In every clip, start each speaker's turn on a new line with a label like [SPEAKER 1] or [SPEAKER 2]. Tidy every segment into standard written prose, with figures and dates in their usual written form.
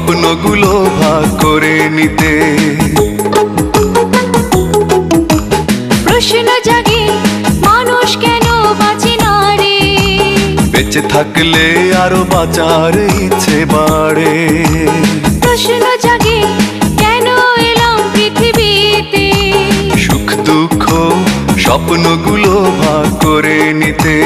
[SPEAKER 1] স্বপ্নগুলো ভাগ করে নিতে।
[SPEAKER 2] প্রশ্ন জাগে মানুষ কেন বাঁচে না রে,
[SPEAKER 1] বেঁচে থাকলে আরো বাঁচার ইচ্ছে বাড়ে।
[SPEAKER 2] প্রশ্ন জাগে কেন এলাম পৃথিবীতে,
[SPEAKER 1] সুখ দুঃখ স্বপ্নগুলো ভাগ করে নিতে।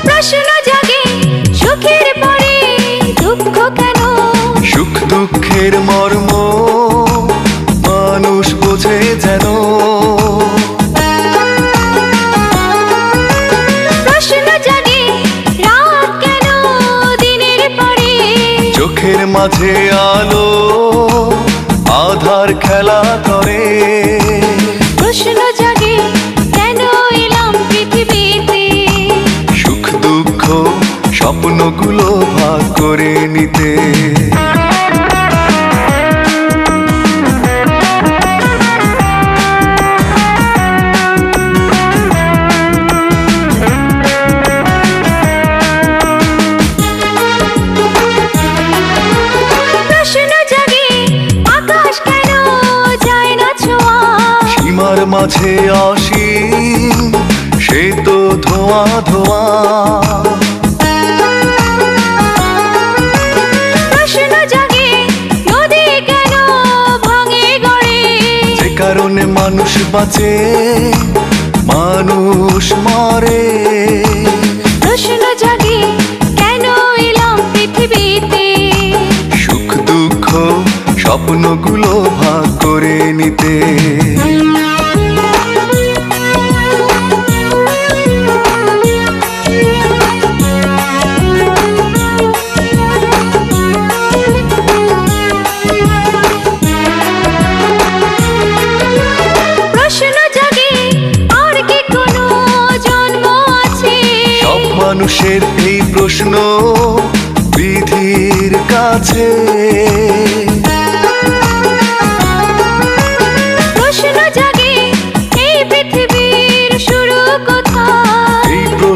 [SPEAKER 2] প্রশ্ন জাগে সুখের পরে দুঃখ কেন,
[SPEAKER 1] সুখ দুঃখের মর্ম মানুষ বোঝে যেন।
[SPEAKER 2] প্রশ্ন জাগে রাত কেন দিনের পরে,
[SPEAKER 1] চোখের মাঝে আলো আধার খেলা করে।
[SPEAKER 2] প্রশ্ন জাগে কেন এলাম পৃথিবীতে,
[SPEAKER 1] সুখ দুঃখ স্বপ্নগুলো ভাগ করে নিতে।
[SPEAKER 2] প্রশ্ন জাগে আকাশ কেন যায় না ছোঁয়া,
[SPEAKER 1] সীমার মাঝে অসীম সে তো ধোঁয়া ধোঁয়া।
[SPEAKER 2] প্রশ্ন জাগে নদী কেন ভাঙে গড়ে,
[SPEAKER 1] যে কারণে মানুষ বাঁচে মানুষ মরে।
[SPEAKER 2] প্রশ্ন জাগে কেন এলাম পৃথিবীতে,
[SPEAKER 1] সুখ দুঃখ স্বপ্নগুলো ভাগ করে নিতে।
[SPEAKER 2] প্রশ্ন জাগে আর কি কোনো জন্ম আছে,
[SPEAKER 1] সব মানুষের এই প্রশ্ন বিধির কাছে।